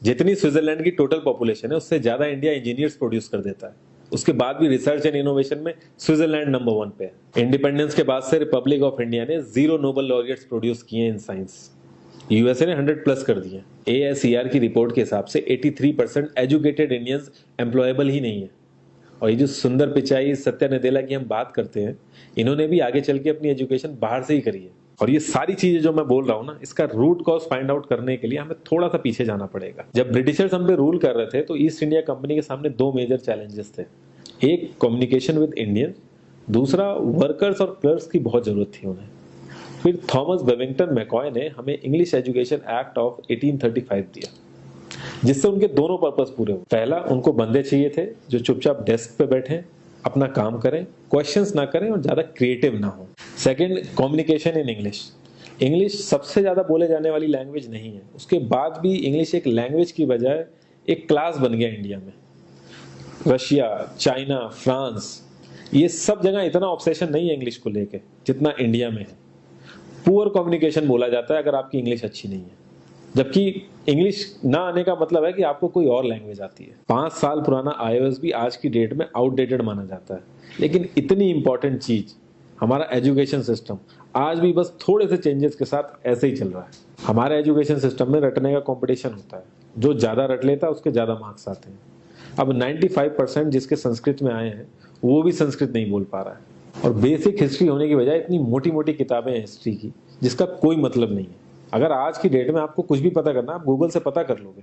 जितनी स्विट्जरलैंड की total population है उससे ज्यादा इंडिया इंजीनियर्स प्रोड्यूस कर देता है। उसके बाद भी रिसर्च एंड इनोवेशन में स्विट्जरलैंड नंबर 1 पे है। इंडिपेंडेंस के बाद से रिपब्लिक ऑफ इंडिया ने 0 नोबेल लॉरियट्स प्रोड्यूस किए इन साइंस। यूएसए ने 100 प्लस कर दिए। ASER की रिपोर्ट के हिसाब से 83% एजुकेटेड इंडियंस एम्प्लॉयबल ही नहीं है। और ये जो सुंदर पिचाई, सत्या नदेला की हम बात करते हैं, इन्होंने भी आगे चल के अपनी एजुकेशन बाहर से ही करी है। और ये सारी चीजें जो मैं बोल रहा हूँ ना, इसका रूट कॉज फाइंड आउट करने के लिए हमें थोड़ा सा पीछे जाना पड़ेगा। जब ब्रिटिशर्स हम पे रूल कर रहे थे तो ईस्ट इंडिया कंपनी के सामने 2 मेजर चैलेंजेस थे। एक, कम्युनिकेशन विद इंडियन, दूसरा वर्कर्स और क्लर्क्स की बहुत जरूरत थी उन्हें। फिर थॉमस बेविंगटन मैकॉय ने हमें इंग्लिश एजुकेशन एक्ट ऑफ 1835 दिया, जिससे उनके दोनों पर्पस पूरे हुए। पहला, उनको बंदे चाहिए थे जो चुपचाप डेस्क पे बैठे, अपना काम करें, क्वेश्चंस ना करें और ज्यादा क्रिएटिव ना हो। Second, communication in English. English सबसे ज्यादा बोले जाने वाली लैंग्वेज नहीं है, उसके बाद भी इंग्लिश एक लैंग्वेज की बजाय एक क्लास बन गया इंडिया में। रशिया, चाइना, फ्रांस, ये सब जगह इतना ऑब्सेशन नहीं है इंग्लिश को लेके जितना इंडिया में है। पुअर कम्युनिकेशन बोला जाता है अगर आपकी इंग्लिश अच्छी नहीं है, जबकि इंग्लिश ना आने का मतलब है कि आपको कोई और लैंग्वेज आती है। 5 साल पुराना iOS भी आज की डेट में आउटडेटेड माना जाता है। लेकिन इतनी इंपॉर्टेंट चीज, हमारा एजुकेशन सिस्टम, आज भी बस थोड़े से चेंजेस के साथ ऐसे ही चल रहा है। हमारे एजुकेशन सिस्टम में रटने का कंपटीशन होता है, जो ज्यादा रट लेता है उसके ज्यादा मार्क्स आते हैं। अब 95% जिसके संस्कृत में आए हैं वो भी संस्कृत नहीं बोल पा रहा है। और बेसिक हिस्ट्री होने की बजाय इतनी मोटी मोटी किताबें हैं हिस्ट्री की जिसका कोई मतलब नहीं है। अगर आज की डेट में आपको कुछ भी पता करना, आप गूगल से पता कर लोगे,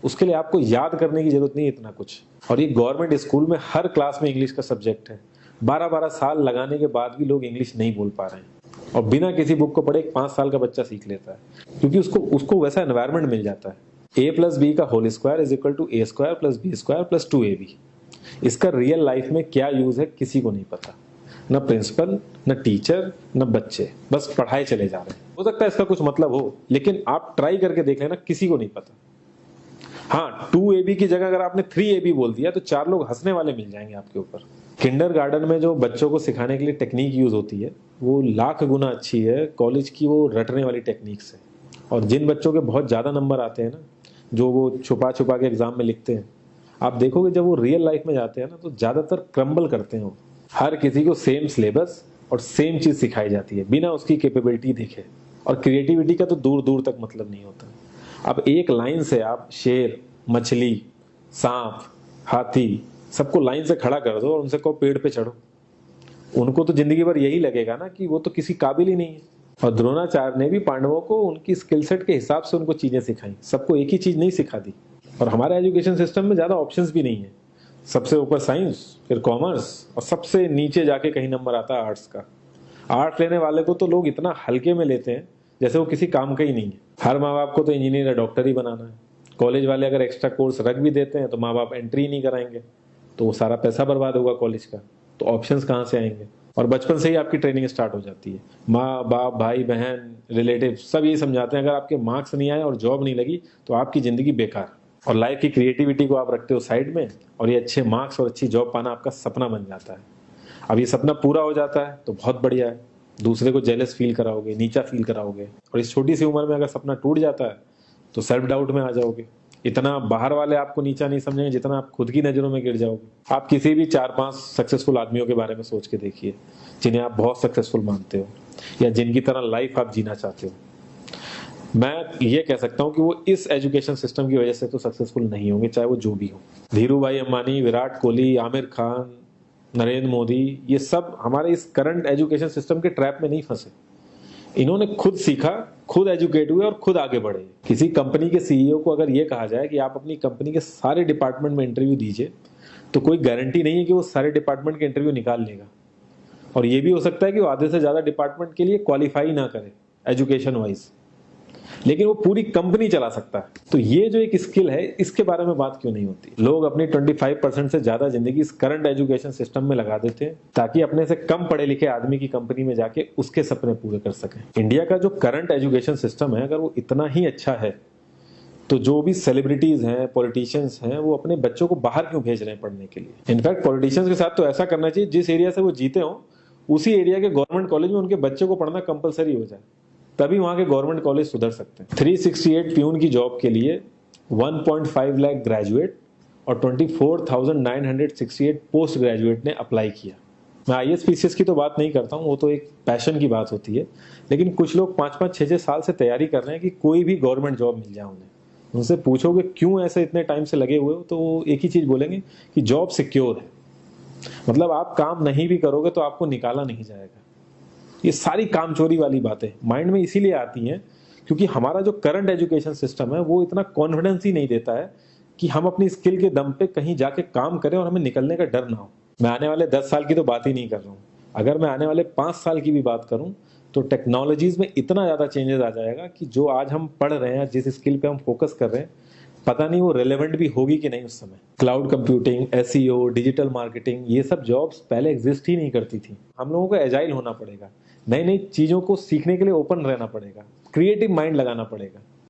उसके लिए आपको याद करने की जरूरत नहीं है इतना कुछ। और ये गवर्नमेंट स्कूल में हर क्लास में इंग्लिश का सब्जेक्ट है। 12-12 साल लगाने के बाद भी लोग इंग्लिश नहीं बोल पा रहे हैं। और बिना किसी बुक को पढ़े 5 साल का बच्चा सीख लेता है, क्योंकि उसको वैसा एनवायरमेंट मिल जाता है। a+b² is equal to a² + b²+2ab। इसका रियल लाइफ में क्या यूज है किसी को नहीं पता, न प्रिंसिपल, न टीचर, न बच्चे, बस पढ़ाए चले जा रहे हैं। हो सकता है इसका कुछ मतलब हो, लेकिन आप ट्राई करके देख लेना, किसी को नहीं पता। हाँ, 2ab की जगह अगर आपने 3ab बोल दिया तो 4 लोग हंसने वाले मिल जाएंगे आपके ऊपर। किंडरगार्टन में जो बच्चों को सिखाने के लिए टेक्निक यूज होती है वो लाख गुना अच्छी है कॉलेज की वो रटने वाली टेक्निक से। और जिन बच्चों के बहुत ज्यादा नंबर आते हैं ना, जो वो छुपा छुपा के एग्जाम में लिखते हैं, आप देखोगे जब वो रियल लाइफ में जाते हैं ना तो ज्यादातर क्रम्बल करते हैं वो। हर किसी को सेम सिलेबस और सेम चीज सिखाई जाती है बिना उसकी कैपेबिलिटी देखे। और क्रिएटिविटी का तो दूर दूर तक मतलब नहीं होता। अब एक लाइन से आप शेर, मछली, सांप, हाथी, सबको लाइन से खड़ा कर दो और उनसे कहो पेड़ पे चढ़ो, उनको तो जिंदगी भर यही लगेगा ना कि वो तो किसी काबिल ही नहीं है। और द्रोणाचार्य ने भी पांडवों को उनकी स्किल सेट के हिसाब से उनको चीजें सिखाई, सबको एक ही चीज नहीं सिखा दी। और हमारे एजुकेशन सिस्टम में ज्यादा ऑप्शंस भी नहीं है। सबसे ऊपर साइंस, फिर कॉमर्स, और सबसे नीचे जाके कहीं नंबर आता है आर्ट्स का। आर्ट्स लेने वाले को तो लोग इतना हल्के में लेते हैं जैसे वो किसी काम का ही नहीं है। हर माँ बाप को तो इंजीनियर या डॉक्टर ही बनाना है। कॉलेज वाले अगर एक्स्ट्रा कोर्स रख भी देते हैं तो माँ बाप एंट्री नहीं कराएंगे, तो वो सारा पैसा बर्बाद होगा कॉलेज का। तो ऑप्शंस कहाँ से आएंगे? और बचपन से ही आपकी ट्रेनिंग स्टार्ट हो जाती है। माँ बाप, भाई बहन, रिलेटिव सब यही समझाते हैं अगर आपके मार्क्स नहीं आए और जॉब नहीं लगी तो आपकी जिंदगी बेकार। और लाइफ की क्रिएटिविटी को आप रखते हो साइड में, और ये अच्छे मार्क्स और अच्छी जॉब पाना आपका सपना बन जाता है। अब ये सपना पूरा हो जाता है तो बहुत बढ़िया है, दूसरे को जेलस फील कराओगे, नीचा फील कराओगे। और इस छोटी सी उम्र में अगर सपना टूट जाता है तो सेल्फ डाउट में आ जाओगे। इतना बाहर वाले आपको नीचा नहीं समझेंगे जितना आप खुद की नजरों में गिर जाओगे। आप किसी भी 4-5 सक्सेसफुल आदमियों के बारे में सोच के देखिए जिन्हें आप बहुत सक्सेसफुल मानते हो या जिनकी तरह लाइफ आप जीना चाहते हो। मैं ये कह सकता हूं कि वो इस एजुकेशन सिस्टम की वजह से तो सक्सेसफुल नहीं होंगे, चाहे वो जो भी हो। धीरू भाई अंबानी, विराट कोहली, आमिर खान, नरेंद्र मोदी, ये सब हमारे इस करंट एजुकेशन सिस्टम के ट्रैप में नहीं फंसे। इन्होंने खुद सीखा, खुद एजुकेट हुए और खुद आगे बढ़े। किसी कंपनी के सीईओ को अगर ये कहा जाए कि आप अपनी कंपनी के सारे डिपार्टमेंट में इंटरव्यू दीजिए, तो कोई गारंटी नहीं है कि वो सारे डिपार्टमेंट के इंटरव्यू निकाल लेगा। और ये भी हो सकता है कि वो आधे से ज्यादा डिपार्टमेंट के लिए क्वालिफाई ना करे एजुकेशन वाइज, लेकिन वो पूरी कंपनी चला सकता है। तो ये जो एक स्किल है, इसके बारे में बात क्यों नहीं होती? लोग अपनी 25% से ज्यादा जिंदगी इस करंट एजुकेशन सिस्टम में लगा देते हैं ताकि अपने से कम पढ़े लिखे आदमी की कंपनी में जाके उसके सपने पूरे कर सकें। इंडिया का जो करंट एजुकेशन सिस्टम है, अगर वो इतना ही अच्छा है तो जो भी सेलिब्रिटीज हैं, पॉलिटिशियंस हैं, वो अपने बच्चों को बाहर क्यों भेज रहे हैं पढ़ने के लिए? इनफैक्ट पॉलिटिशियंस के साथ तो ऐसा करना चाहिए, जिस एरिया से वो जीते हो उसी एरिया के गवर्नमेंट कॉलेज में उनके बच्चे को पढ़ना कंपलसरी हो जाए, तभी वहां के गवर्नमेंट कॉलेज सुधर सकते हैं। 368 प्यून की जॉब के लिए 1.5 लाख ग्रेजुएट और 24,968 पोस्ट ग्रेजुएट ने अप्लाई किया। मैं आईएएस पीसीएस की तो बात नहीं करता हूँ, वो तो एक पैशन की बात होती है, लेकिन कुछ लोग 5-5 6-6 साल से तैयारी कर रहे हैं कि कोई भी गवर्नमेंट जॉब मिल जाए उन्हें। उनसे पूछोगे क्यों ऐसे इतने टाइम से लगे हुए हो, तो वो एक ही चीज बोलेंगे कि जॉब सिक्योर है। मतलब आप काम नहीं भी करोगे तो आपको निकाला नहीं जाएगा। ये सारी कामचोरी वाली बातें माइंड में इसीलिए आती हैं क्योंकि हमारा जो करंट एजुकेशन सिस्टम है वो इतना कॉन्फिडेंस ही नहीं देता है कि हम अपनी स्किल के दम पे कहीं जाके काम करें और हमें निकलने का डर ना हो। मैं आने वाले 10 साल की तो बात ही नहीं कर रहा हूँ, अगर मैं आने वाले 5 साल की भी बात करूँ तो टेक्नोलॉजीज में इतना ज़्यादा चेंजेस आ जाएगा कि जो आज हम पढ़ रहे हैं, जिस स्किल पे हम फोकस कर रहे हैं, पता नहीं वो रेलेवेंट भी होगी कि नहीं उस समय। Cloud computing, SEO, digital marketing, ये सब जॉब्स पहले एग्जिस्ट ही नहीं करती थी। हम लोगों को एजाइल होना पड़ेगा, नई नई चीज़ों को सीखने के लिए ओपन रहना पड़ेगा, क्रिएटिव माइंड लगाना पड़ेगा।